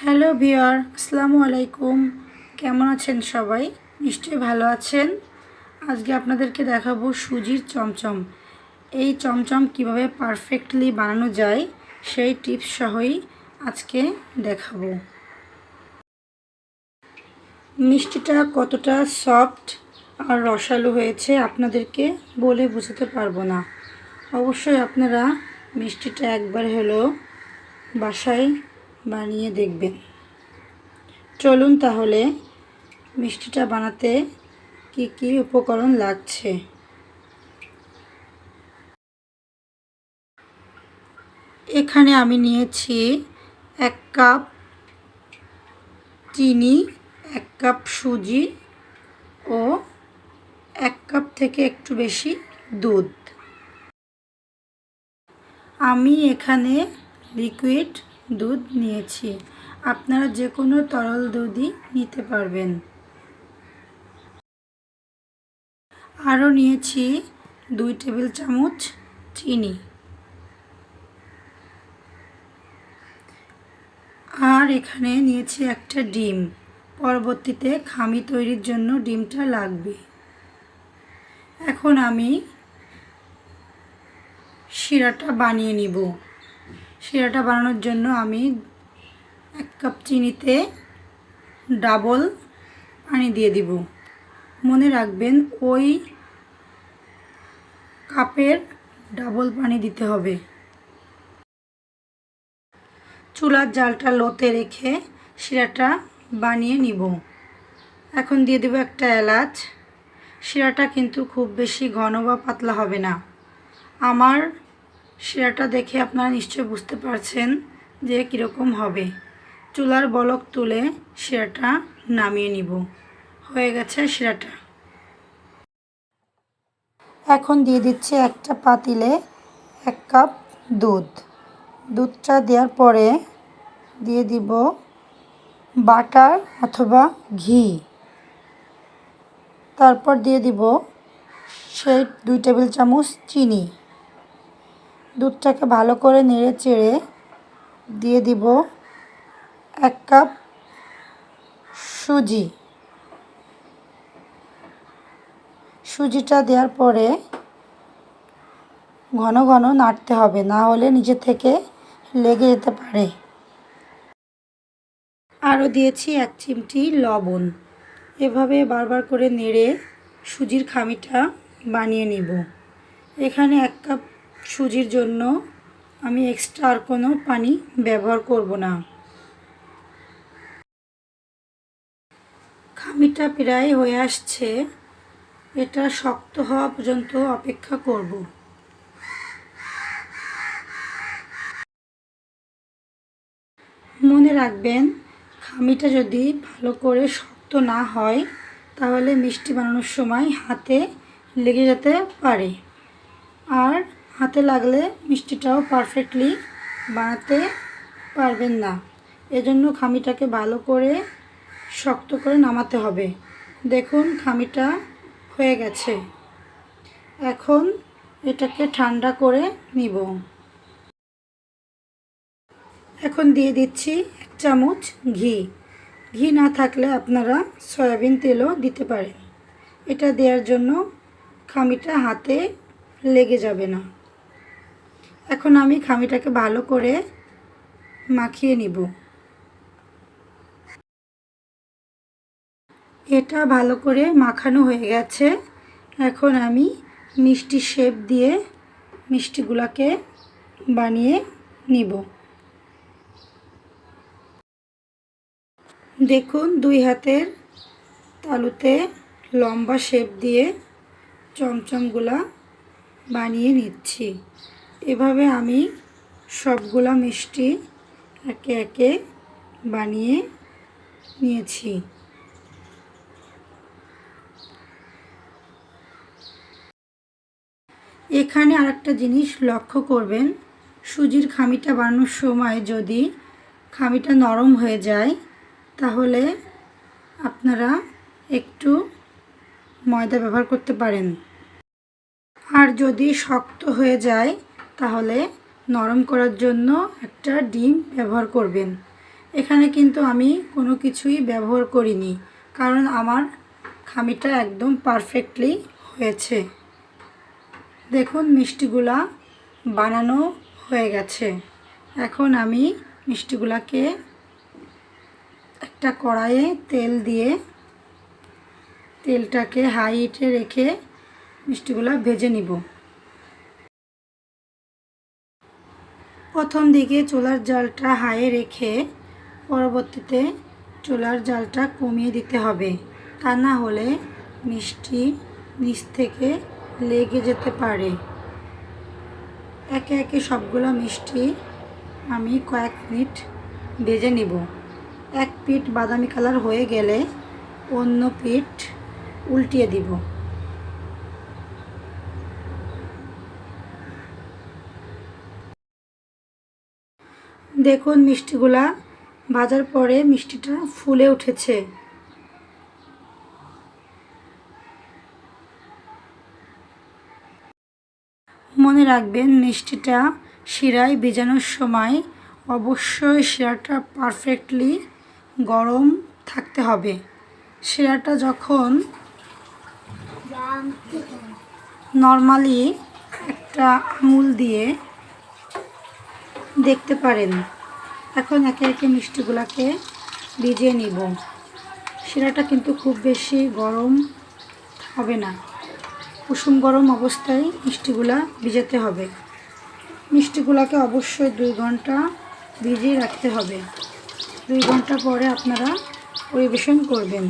Hello viewer, আসসালামু আলাইকুম। কেমন আছেন সবাই? নিশ্চয়ই ভালো আছেন। আজকে আপনাদেরকে দেখাবো সুজির চমচম। এই চমচম কিভাবে পারফেক্টলি বানানো যায় সেই টিপস সহই আজকে দেখাবো। মিষ্টিটা কতটা সফট আর রসালো হয়েছে আপনাদেরকে বলে বোঝাতে পারবো না। অবশ্যই আপনারা মিষ্টিটা একবার হলেও বাসায় বানিয়ে দেখবেন। চলুন তাহলে মিষ্টিটা বানাতে কি কি উপকরণ লাগছে। এখানে আমি নিয়েছি 1 কাপ চিনি, 1 কাপ সুজি ও 1 কাপ থেকে একটু বেশি দুধ। আমি এখানে লিকুইড দুধ নিয়েছি, আপনারা যে কোনো তরল দুধই নিতে পারবেন। আরও নিয়েছি 2 টেবিল চামচ চিনি। আর এখানে নিয়েছি একটা ডিম, পরবর্তীতে খামি তৈরির জন্য ডিমটা লাগবে। এখন আমি শিরাটা বানিয়ে নিব। শিরাটা বানানোর জন্য আমি 1 কাপ চিনিতে ডাবল পানি দিয়ে দিব। মনে রাখবেন ওই কাপের ডাবল পানি দিতে হবে। চুলার জালটা লোতে রেখে শিরাটা বানিয়ে নিব। এখন দিয়ে দেব একটা এলাচ। শিরাটা কিন্তু খুব বেশি ঘন বা পাতলা হবে না। আমার শিরাটা দেখে আপনারা নিশ্চয়ই বুঝতে পারছেন যে কীরকম হবে। চুলার বলক তুলে শিরাটা নামিয়ে নিব। হয়ে গেছে শিরাটা। এখন দিয়ে দিচ্ছি একটা পাতিলে 1 কাপ দুধ। দুধটা দেওয়ার পরে দিয়ে দিব বাটার অথবা ঘি। তারপর দিয়ে দিব সেই 2 টেবিল চামচ চিনি। দুধটাকে ভালো করে নেড়ে চেড়ে দিয়ে দিব 1 কাপ সুজি। সুজিটা দেওয়ার পরে ঘন ঘন নাড়তে হবে, না হলে নিচে থেকে লেগে যেতে পারে। আরও দিয়েছি 1 চিমটি লবণ। এভাবে বারবার করে নেড়ে সুজির খামিটা বানিয়ে নিব। এখানে 1 কাপ সুজির জন্য আমি এক্সট্রা আর কোনো পানি ব্যবহার করব না। খামিটা প্রায় হয়ে আসছে, এটা শক্ত হওয়া পর্যন্ত অপেক্ষা করব। মনে রাখবেন, খামিটা যদি ভালো করে শক্ত না হয় তাহলে মিষ্টি বানানোর সময় হাতে লেগে যেতে পারে, আর হাতে লাগলে মিষ্টিটাও পারফেক্টলি বানাতে পারবেন না। এজন্য খামিটাকে ভালো করে শক্ত করে নামাতে হবে। দেখুন খামিটা হয়ে গেছে। এখন এটাকে ঠান্ডা করে নিব। এখন দিয়ে দিচ্ছি 1 চামচ ঘি। ঘি না থাকলে আপনারা সয়াবিন তেলও দিতে পারেন। এটা দেওয়ার জন্য খামিটা হাতে লেগে যাবে না। এখন আমি খামিটাকে ভালো করে মাখিয়ে নিব। এটা ভালো করে মাখানো হয়ে গেছে। এখন আমি মিষ্টি শেপ দিয়ে মিষ্টিগুলোকে বানিয়ে নিব। দেখুন 2 হাতের তালুতে লম্বা শেপ দিয়ে চমচমগুলা বানিয়ে নিচ্ছি। এভাবে আমি সবগুলা মিষ্টি একে একে বানিয়ে নিয়েছি। এখানে আরেকটা জিনিস লক্ষ্য করবেন, সুজির খামিটা বানানোর সময় যদি খামিটা নরম হয়ে যায় তাহলে আপনারা একটু ময়দা ব্যবহার করতে পারেন। আর যদি শক্ত হয়ে যায় তাহলে নরম করার জন্য একটা ডিম ব্যবহার করবেন। এখানে কিন্তু আমি কোনো কিছুই ব্যবহার করিনি, কারণ আমার খামিটা একদম পারফেক্টলি হয়েছে। দেখুন মিষ্টিগুলা বানানো হয়ে গেছে। এখন আমি মিষ্টিগুলাকে একটা কড়াইয়ে তেল দিয়ে তেলটাকে হাই হিটে রেখে মিষ্টিগুলা ভেজে নিব। প্রথম দিকে চুলার জালটা হাইয়ে রেখে পরবর্তীতে চুলার জালটা কমিয়ে দিতে হবে, তা না হলে মিষ্টি নিচ থেকে লেগে যেতে পারে। একে একে সবগুলো মিষ্টি আমি কয়েক মিনিট ভেজে নিব। এক পিঠ বাদামি কালার হয়ে গেলে অন্য পিঠ উল্টিয়ে দিব। দেখুন মিষ্টিগুলা ভাজার পরে মিষ্টিটা ফুলে উঠেছে। মনে রাখবেন মিষ্টিটা শিরায় ভেজানোর সময় অবশ্যই শিরাটা পারফেক্টলি গরম থাকতে হবে। শিরাটা যখন নর্মালি একটা আঙুল দিয়ে দেখতে পারেন। এখন একে একে মিষ্টিগুলোকে ভিজিয়ে নিব। শিরাটা কিন্তু খুব বেশি গরম হবে না, কুসুম গরম অবস্থায় মিষ্টিগুলা ভিজাতে হবে। মিষ্টিগুলোকে অবশ্যই 2 ঘন্টা ভিজিয়ে রাখতে হবে। 2 ঘন্টা পরে আপনারা পরিবেশন করবেন।